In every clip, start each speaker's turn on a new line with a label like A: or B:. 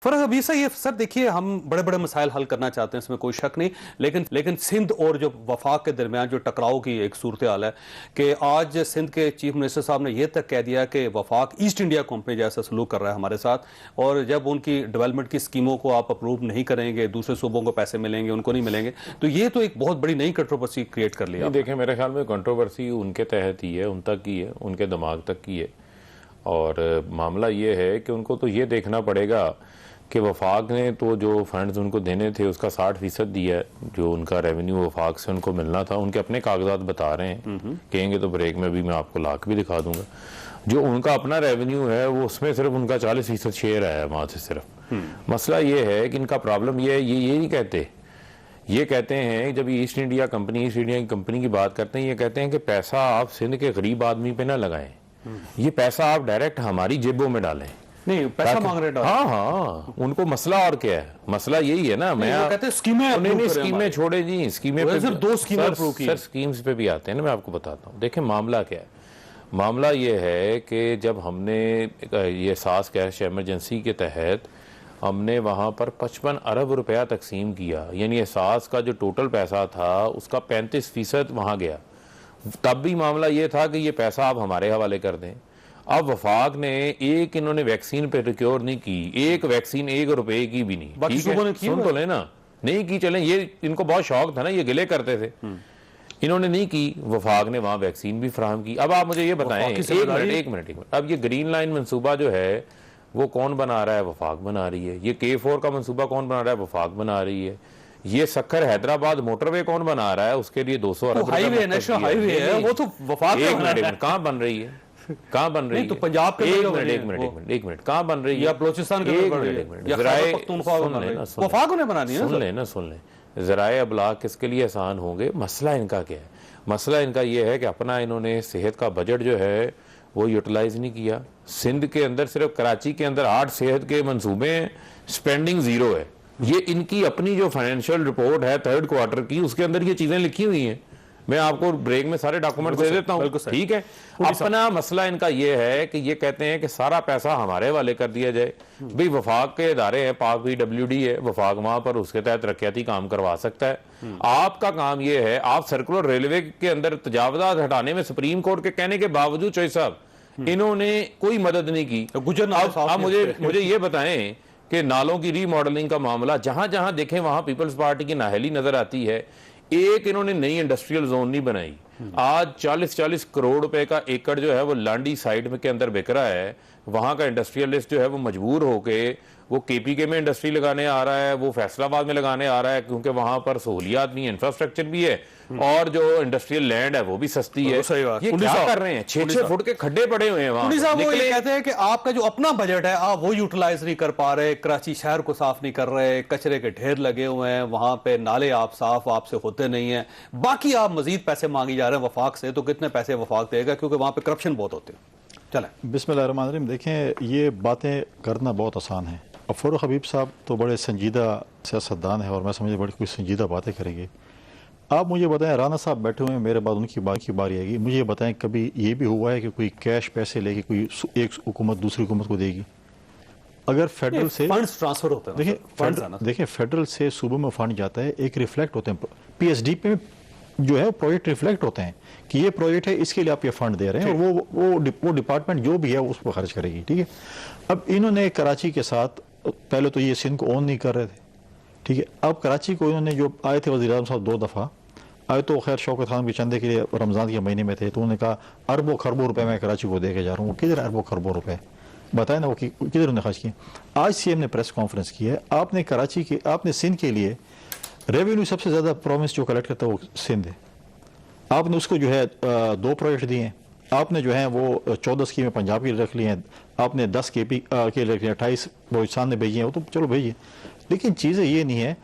A: फर्क अभी से ये सर देखिए, हम बड़े बड़े मसाइल हल करना चाहते हैं, इसमें कोई शक नहीं, लेकिन सिंध और जो वफाक के दरमियान जो टकराव की एक सूरत हाल है कि आज सिंध के चीफ मिनिस्टर साहब ने यह तक कह दिया कि वफाक ईस्ट इंडिया कंपनी जैसा सलूक कर रहा है हमारे साथ, और जब उनकी डेवलपमेंट की स्कीमों को आप अप्रूव नहीं करेंगे, दूसरे सूबों को पैसे मिलेंगे, उनको नहीं मिलेंगे, तो ये तो एक बहुत बड़ी नई कंट्रोवर्सी क्रिएट कर लिया।
B: देखें, मेरे ख्याल में कंट्रोवर्सी उनके तहत ही है, उन तक ही है, उनके दिमाग तक ही है। और मामला ये है कि उनको तो ये देखना पड़ेगा कि वफाक ने तो जो फंड्स उनको देने थे उसका 60% दिया है, जो उनका रेवेन्यू वफाक से उनको मिलना था। उनके अपने कागजात बता रहे हैं, कहेंगे तो ब्रेक में भी मैं आपको लाख भी दिखा दूंगा। जो उनका अपना रेवेन्यू है वो उसमें सिर्फ उनका 40% शेयर आया है वहां से सिर्फ। मसला ये है कि इनका प्रॉब्लम ये है, ये नहीं कहते, ये कहते हैं जब ईस्ट इंडिया की कंपनी की बात करते हैं, ये कहते हैं कि पैसा आप सिंध के गरीब आदमी पे ना लगाएं, ये पैसा आप डायरेक्ट हमारी जेबों में डालें।
A: नहीं, पैसा मांग रहे हैं।
B: हाँ, उनको मसला और क्या है, मसला यही है ना। मैं
A: कहते हैं
B: स्कीमें छोड़े जी, स्कीमें पे
A: सिर्फ 2 स्कीमें अप्रूव की।
B: सर स्कीम्स पे भी आते हैं ना, मैं आपको बताता हूँ। देखें मामला क्या है, मामला ये है कि जब हमने ये सास कैश इमरजेंसी के तहत हमने वहाँ पर 55 अरब रुपया तकसीम किया, यानी एहसास का जो टोटल पैसा था उसका 35% वहाँ गया। तब भी मामला ये था कि ये पैसा आप हमारे हवाले कर दें। अब वफाक ने इन्होंने वैक्सीन पे रिक्योर नहीं की, एक वैक्सीन 1 रुपए की भी नहीं। सुन तो लेना, नहीं की, चलें, ये इनको बहुत शौक था ना, ये गिले करते थे, इन्होंने नहीं की। वफाक ने वहां वैक्सीन भी फराहम की। अब आप मुझे ये बताएं, एक मिनट, अब ये ग्रीन लाइन मंसूबा जो है वो कौन बना रहा है? वफाक बना रही है। ये K4 का मंसूबा कौन बना रहा है? वफाक बना रही है। ये सक्खर हैदराबाद मोटरवे कौन बना रहा है? उसके लिए 200 अरब
A: हाईवे, नेशनल हाईवे है, वो तो वफाक
B: कहाँ बन रही है? कहाँ बन रही है?
A: तो पंजाब के
B: एक मिनट कहाँ बन रही है?
A: या बलोचिस्तान के
B: सुन लें, ज़राए अबलाग किसके लिए आसान होंगे? मसला इनका क्या है? मसला इनका ये है कि अपना इन्होंने सेहत का बजट जो है वो यूटिलाइज नहीं किया। सिंध के अंदर सिर्फ कराची के अंदर 8 सेहत के मंसूबे हैं, स्पेंडिंग 0 है। ये इनकी अपनी जो फाइनेंशियल रिपोर्ट है 3rd क्वार्टर की, उसके अंदर ये चीजें लिखी हुई हैं। मैं आपको ब्रेक में सारे डॉक्यूमेंट दे देता हूं, ठीक है। अपना मसला इनका ये है कि ये कहते हैं कि सारा पैसा हमारे वाले कर दिया जाए। भाई वफाक के इदारे हैं, पाक PWD है, वफाक वहां पर उसके तहत तरक्याती काम करवा सकता है। आपका काम ये है, आप सर्कुलर रेलवे के अंदर तजावजात हटाने में सुप्रीम कोर्ट के कहने के बावजूद चौधरी साहब इन्होंने कोई मदद नहीं की। आप मुझे ये बताएं कि नालों की रीमॉडलिंग का मामला जहां जहां देखें वहां पीपल्स पार्टी की नाहली नजर आती है। एक इन्होंने नई इंडस्ट्रियल जोन नहीं बनाई। आज 40-40 करोड़ रुपए का एकड़ जो है वो लांडी साइड में के अंदर बिक रहा है। वहां का इंडस्ट्रियलिस्ट जो है वो मजबूर होके वो KPK में इंडस्ट्री लगाने आ रहा है, वो फैसलाबाद में लगाने आ रहा है, क्योंकि वहां पर सहूलियात भी है, इंफ्रास्ट्रक्चर भी है, और जो इंडस्ट्रियल लैंड है वो भी सस्ती है। ये क्या कर रहे हैं? 6-6 फुट के खड्डे पड़े हुए हैं वहां।
A: वो ये कहते हैं कि आपका जो अपना बजट है आप वो यूटिलाइज नहीं कर पा रहे, कराची शहर को साफ नहीं कर रहे, कचरे के ढेर लगे हुए हैं, वहां पे नाले आप साफ आपसे होते नहीं है, बाकी आप मजीद पैसे मांगी जा रहे हैं वफाक से। तो कितने पैसे वफाक देगा? क्योंकि वहां पे करप्शन बहुत होते हैं। चलें,
C: बिस्मिल्लाहिर्रहमानिर्रहीम। देखें, ये बातें करना बहुत आसान है। अब फ़ारूक हबीब साहब तो बड़े संजीदा सियासतदान है और मैं समझे बड़ी कोई संजीदा बातें करेंगे। आप मुझे बताएं, राना साहब बैठे हुए हैं, मेरे बाद उनकी बारी आएगी। मुझे बताएं, कभी ये भी हुआ है कि कोई कैश पैसे लेके कोई एक हुकूमत दूसरी हुकूमत को देगी? अगर फेडरल से
A: फंड्स ट्रांसफर होते हैं,
C: देखिए फेडरल से सूबों में फंड जाता है, एक रिफ्लेक्ट होते हैं PSD पे जो है, प्रोजेक्ट रिफ्लेक्ट होते हैं कि ये प्रोजेक्ट है, इसके लिए आप ये फंड दे रहे हैं, और वो डिपार्टमेंट जो भी है उस पर खर्च करेगी, ठीक है। अब इन्होंने कराची के साथ, पहले तो ये सिंध को ओन नहीं कर रहे थे, ठीक है। अब कराची को इन्होंने, जो आए थे वज़ीर आज़म साहब 2 दफ़ा आए, तो खैर शौकत खान के चंदे के लिए रमज़ान के महीने में थे, तो उन्होंने कहा अरबों खरबों रुपए मैं कराची को दे के जा रहा हूँ। किधर अरबों खरबों रुपए बताए ना, वो किधर उन्होंने खर्च किए? आज CM ने प्रेस कॉन्फ्रेंस की है, आपने कराची के, आपने सिंध के लिए रेवेन्यू सबसे ज़्यादा प्रोविंस जो कलेक्ट करता है वो सिंध है। आपने उसको जो है 2 प्रोजेक्ट दिए हैं, आपने जो है वो 14 स्कीमें पंजाब की रख ली हैं, आपने 10 KP के रख लिए, 28 बलोचिस्तान ने भेजी हैं, वो तो चलो भेजिए। लेकिन चीज़ें ये नहीं है।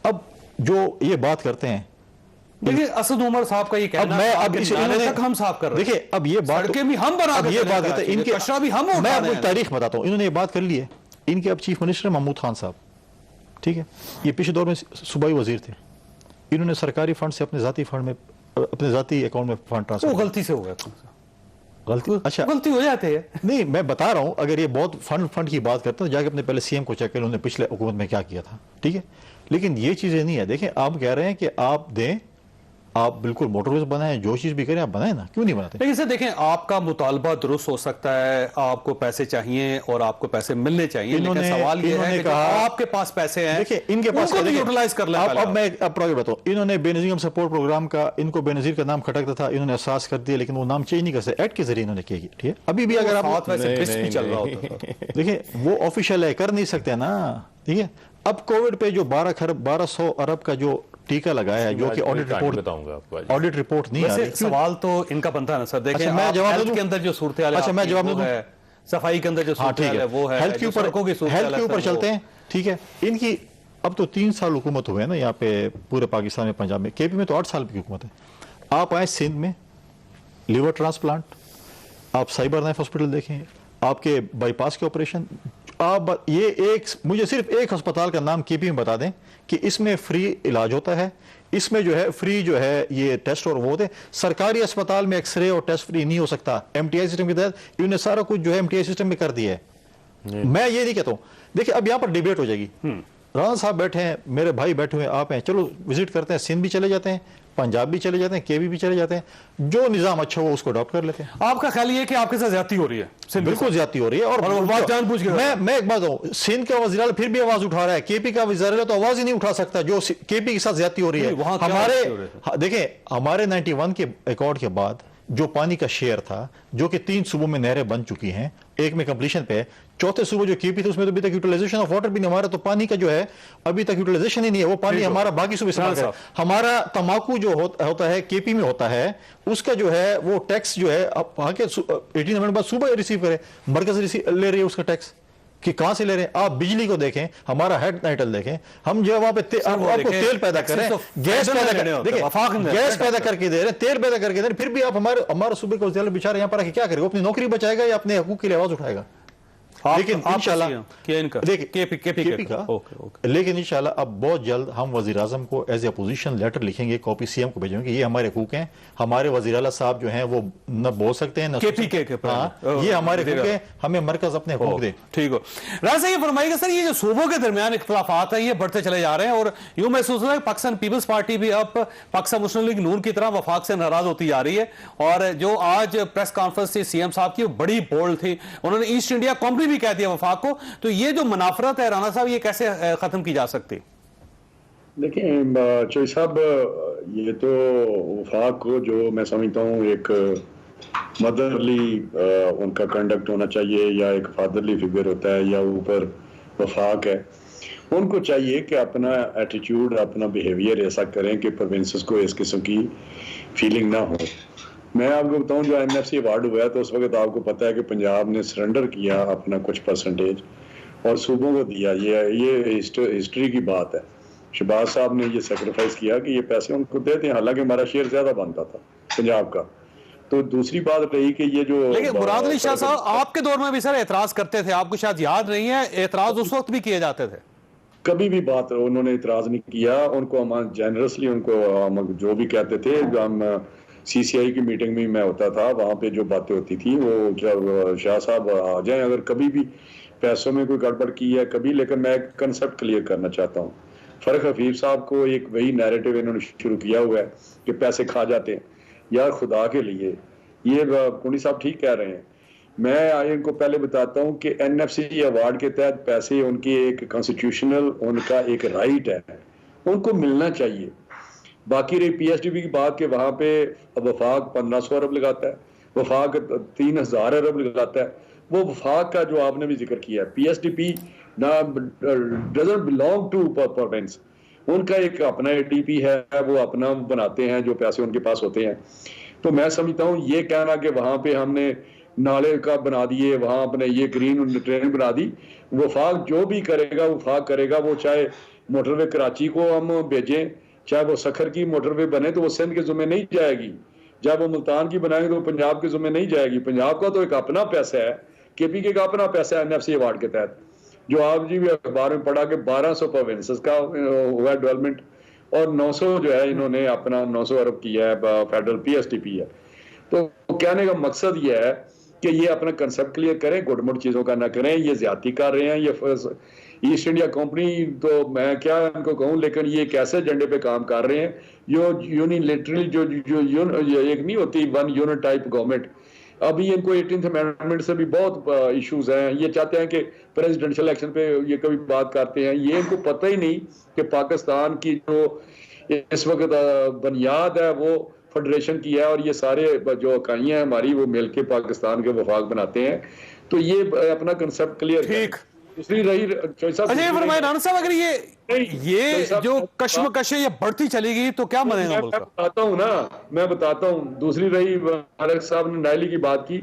C: अब जो ये बात करते हैं,
A: देखिए असद उमर साहब का ये कहना है, अब तक हम साफ कर रहे हैं।
C: देखिए अब ये बात
A: भी हम बना,
C: अब ये बात करते हैं इनके,
A: भी हम,
C: मैं आपको तारीख बताता हूँ, इन्होंने ये बात कर ली है। इनके अब चीफ मिनिस्टर महमूद खान साहब, ठीक है, ये पिछले दौर में सूबाई वजीर थे। इन्होंने सरकारी फंड से अपने जाती फंड में, अपने जाती अकाउंट में फंड ट्रांसफर,
A: गलती से हो गया।
C: गलती अच्छा
A: गलती हो जाती है।
C: नहीं, मैं बता रहा हूं, अगर ये बहुत फंड की बात करते हैं तो जाके अपने पहले सीएम को चेक करें उन्होंने पिछले हुकूमत में क्या किया था, ठीक है। लेकिन ये चीजें नहीं है। देखें, आप कह रहे हैं कि आप दें, आप बिल्कुल मोटरवेज बनाएं, जो चीज भी करें आप बनाएं ना, क्यों नहीं बनाते?
A: लेकिन सर देखें, आपका मुतालबा दुरुस्त हो सकता है, आपको पैसे चाहिए और आपको पैसे मिलने चाहिए, लेकिन सवाल ये है कि
C: कहा,
A: आपके पास पैसे हैं,
C: देखिए इनके पास
A: यूटिलाइज कर लें।
C: अब मैं प्रॉब्लम बताऊं, इन्होंने बेनजीर सपोर्ट प्रोग्राम का, इनको बेनजीर का नाम खटकता था, इन्होंने एहसास कर दिया, लेकिन वो नाम चेंज नहीं कर सकते, एक्ट के जरिए इन्होंने किया, ठीक है। अभी भी अगर आप
A: चल रहा होता,
C: देखिए वो ऑफिशियल है, कर नहीं सकते ना, ठीक है। अब कोविड पे जो 1200 अरब का जो टीका लगाया है, जो कि ऑडिट रिपोर्ट नहीं आ रही।
A: सवाल तो इनका बनता है ना सर, देखें
C: मैं जवाब
A: के अंदर जो सूरत हाल है,
C: अच्छा मैं जवाब दूं,
A: सफाई के अंदर जो सूरत हाल है वो है,
C: हेल्थ के ऊपर चलते हैं, ठीक है। इनकी अब तो 3 साल हुकूमत हुए ना यहाँ पे पूरे पाकिस्तान में, पंजाब में, केपी में तो 8 साल की हुकूमत है। आप आए सिंध में, लिवर ट्रांसप्लांट, आप साइबर नाइफ हॉस्पिटल देखें, आपके बाईपास के ऑपरेशन, आप ये एक, मुझे सिर्फ एक अस्पताल का नाम केपी में बता दें कि इसमें फ्री इलाज होता है, इसमें जो है फ्री जो है ये टेस्ट और वो होते हैं। सरकारी अस्पताल में एक्सरे और टेस्ट फ्री नहीं हो सकता, एमटीआई सिस्टम के तहत इन्होंने सारा कुछ जो है एमटीआई सिस्टम में कर दिया है। मैं ये नहीं कहता हूं, देखिए अब यहां पर डिबेट हो जाएगी, राणा साहब बैठे हैं, मेरे भाई बैठे हुए, आप हैं, चलो विजिट करते हैं, सिंध भी चले जाते हैं, पंजाब भी चले जाते हैं, केवी भी चले जाते हैं, जो निजाम अच्छा हो उसको अडॉप्ट कर लेते हैं।
A: आपका ख्याल ये है कि आपके साथ ज्यादती हो रही है?
C: बिल्कुल ज्यादती हो रही है, और
A: बात जानबूझ के।
C: मैं एक बात कहूं, सिंध का वज़ीर आला फिर भी आवाज उठा रहा है, केपी का वज़ीर आला तो आवाज ही नहीं उठा सकता, जो केपी के साथ ज्यादती हो रही है। हमारे देखें, हमारे 91 के रिकॉर्ड के बाद जो पानी का शेयर था, जो कि 3 सूबों में नहरें बन चुकी हैं, एक में कंप्लीशन पे है, चौथे सूबे जो केपी थे उसमें तो अभी तक यूटिलाइजेशन ऑफ वाटर भी नहीं, हमारा तो पानी का जो है अभी तक यूटिलाइजेशन ही नहीं है, वो पानी हमारा बाकी सूबे इस्तेमाल कर। हमारा तंबाकू जो होता है केपी में होता है, उसका जो है वो टैक्स जो है वहां के 18 नवंबर बाद सूबा रिसीव करे, मरकज ले रही है उसका टैक्स, कि कहां से ले रहे हैं। आप बिजली को देखें, हमारा हेड नाइटल देखें, हम जो है वहां पे आपको तेल पैदा करें, गैस पैदा गैस पैदा करके दे रहे हैं, तेल पैदा करके दे रहे हैं, फिर भी आप हमारे सूबे को बेचारे यहाँ पर आके क्या करेगा? अपनी नौकरी बचाएगा या अपने हकूक के लिए आवाज उठाएगा? लेकिन इंशाल्लाह केपी का, लेकिन इंशाल्लाह अब बहुत जल्द हम वजीर आजम को एज ए अपोजिशन लेटर लिखेंगे, कॉपी सीएम को भेजेंगे, ये हमारे हकूक हैं, हमारे वजीर आला साहब जो हैं वो न बोल सकते हैं, न ये हमारे हकूक हैं, हमें मरकज अपने हकूक दे।
A: ठीक हो राजा, ये फरमाइएगा सर, ये जो सूबों के दरमियान इख्तलाफात है ये बढ़ते चले जा रहे हैं, और यूं महसूस हो रहा है पाकिस्तान पीपल्स पार्टी भी अब पाकिस्तान मुस्लिम लीग नून की तरह वफाक से नाराज होती जा रही है। और जो आज प्रेस कॉन्फ्रेंस थी सीएम साहब की, बड़ी बोल्ड थी, उन्होंने ईस्ट इंडिया कंपनी भी कह दिया वफाक को। तो ये जो मुनाफरत है राना साहब, ये कैसे खत्म की जा सकती?
D: देखिए चोई साहब, ये तो वफाक को जो मैं समझता हूँ एक मदरली उनका कंडक्ट होना चाहिए, या एक फादरली फिगर होता है, या ऊपर वफाक है, उनको चाहिए कि अपना एटीट्यूड, अपना बिहेवियर ऐसा करें कि प्रोविंसेस को इस किस्म की फीलिंग ना हो। मैं आपको बताऊं, जो एनएफसी अवार्ड हुआ है तो उस वक्त आपको पता है कि पंजाब ने सरेंडर किया अपना कुछ परसेंटेज और सूबों को दिया। ये हिस्ट्री की बात है। शहबाज साहब ने ये सेक्रीफाइस किया कि ये पैसे उनको देते हैं, हालांकि हमारा शेयर ज्यादा बनता था पंजाब का। तो दूसरी बात रही कि ये जो, लेकिन
A: मुराद अली शाह साहब आपके दौर में भी सर एतराज करते थे, आपको शायद याद नहीं है, एतराज उस वक्त भी किए जाते थे।
D: कभी भी बात उन्होंने इतराज नहीं किया, उनको हम जेनरसली उनको जो भी कहते थे। हम सीसीआई की मीटिंग में मैं होता था, वहाँ पे जो बातें होती थी वो जब शाह साहब आ जाएं, अगर कभी भी पैसों में कोई गड़बड़ की है कभी, लेकिन मैं एक कंसेप्ट क्लियर करना चाहता हूँ। फर्क हफीफ साहब को एक वही नैरेटिव इन्होंने शुरू किया हुआ है कि पैसे खा जाते हैं। यार खुदा के लिए, ये कुनी साहब ठीक कह रहे हैं। मैं इनको पहले बताता हूँ कि एनएफसी अवार्ड के तहत पैसे उनकी एक कॉन्स्टिट्यूशनल उनका एक राइट है, उनको मिलना चाहिए। बाकी रही पीएसडीपी की बात के वहां पे वफाक 1500 अरब लगाता है, वफाक 3000 अरब लगाता है। वो वफाक का जो आपने भी जिक्र किया है, पीएसडीपी ना डजंट बिलोंग टू प्रोविंस, उनका एक अपना एडीपी है, वो अपना बनाते हैं जो पैसे उनके पास होते हैं। तो मैं समझता हूँ ये कहना कि वहां पे हमने नाले का बना दिए, वहां अपने ये ग्रीन ट्रेन बना दी, वफाक जो भी करेगा वफाक करेगा। वो चाहे मोटरवे कराची को हम भेजें, चाहे वो सखर की मोटरवे बने तो वो सिंध के जुम्मे नहीं जाएगी, जब वो मुल्तान की बनाएंगे तो पंजाब के जुम्मे नहीं जाएगी। पंजाब का तो एक अपना पैसा है, केपी का अपना पैसा है एनएफसी अवार्ड के तहत, जो आप जी भी अखबार में पढ़ा कि 1200 प्रोविंसेस का हुआ डेवलपमेंट, और 900 जो है इन्होंने अपना 900 अरब किया है, फेडरल पीएसटीपी है। तो कहने का मकसद ये है कि ये अपना कंसेप्ट क्लियर करें, गुडमुट चीज़ों का ना करें, ये ज्यादती कर रहे हैं। ये ईस्ट इंडिया कंपनी तो मैं क्या इनको कहूँ, लेकिन ये कैसे एजेंडे पे काम कर रहे हैं। यूनिलेटरली जो एक नहीं होती वन यूनिट टाइप गवर्नमेंट, अभी इनको 18th अमेंडमेंट से भी बहुत इश्यूज हैं। ये चाहते हैं कि प्रेसिडेंशियल इलेक्शन पे ये कभी बात करते हैं, ये इनको पता ही नहीं कि पाकिस्तान की जो इस वक्त बुनियाद है वो फेडरेशन की है, और ये सारे जो इकाइयां हैं हमारी वो मिलके पाकिस्तान के वफाक बनाते हैं। तो ये अपना कंसेप्ट क्लियर
A: ठीक।
D: दूसरी रही
A: अच्छा फरमाए राना साहब, अगर ये जो कश्मकश है ये बढ़ती चलेगी तो क्या बनेगा मुल्क का?
D: बताता हूँ ना, मैं बताता हूँ। दूसरी रही, अलग साहब ने नायली की बात की,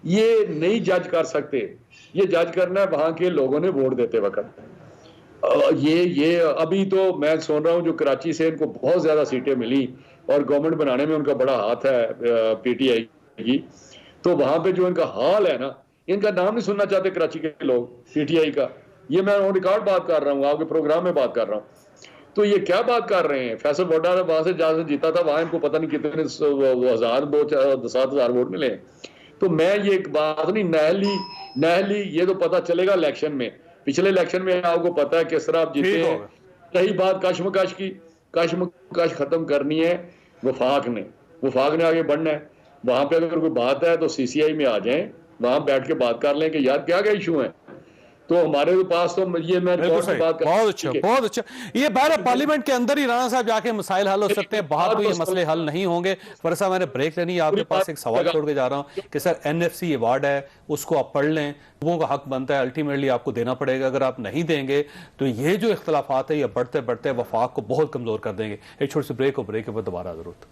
D: ये नहीं जज कर सकते, ये जज करना है वहां के लोगों ने वोट देते वक्त। ये अभी तो मैं सुन रहा हूँ जो कराची से इनको बहुत ज्यादा सीटें मिली और गवर्नमेंट बनाने में उनका बड़ा हाथ है पीटीआई की, तो वहां पे जो इनका हाल है ना, इनका नाम नहीं सुनना चाहते कराची के लोग पीटीआई का। ये मैं ऑन रिकॉर्ड बात कर रहा हूँ, आपके प्रोग्राम में बात कर रहा हूँ। तो ये क्या बात कर रहे हैं? फैसल वोटा वहां से जहां से जीता था, वहां इनको पता नहीं कितने 7,000 वोट मिले। तो मैं ये एक बात नहीं, नहली ये तो पता चलेगा इलेक्शन में। पिछले इलेक्शन में आपको पता है किस तरह आप जीते हैं। रही बात कश्मकश की, कश्मकश खत्म करनी है वफाक ने आगे बढ़ना है। वहां पे अगर कोई बात है तो सीसीआई में आ जाएं, वहां बैठ के बात कर लें कि यार क्या क्या इशू है। तो हमारे पास तो ये मैं बात कर,
A: बहुत अच्छा। ये बाहर पार्लियामेंट के अंदर ही राणा साहब जाके मसाइल हल हो सकते हैं, बाहर तो ये मसले हल नहीं होंगे। पर साहब मैंने ब्रेक लेनी है, आपके पास एक सवाल छोड़ के जा रहा हूं कि सर एनएफसी अवार्ड है, उसको आप पढ़ लें, लोगों का हक बनता है, अल्टीमेटली आपको देना पड़ेगा। अगर आप नहीं देंगे तो ये जो इख्तलाफात है ये बढ़ते बढ़ते वफाक को बहुत कमजोर कर देंगे। एक छोटी सी ब्रेक हो, ब्रेक के बाद दोबारा जरूरत।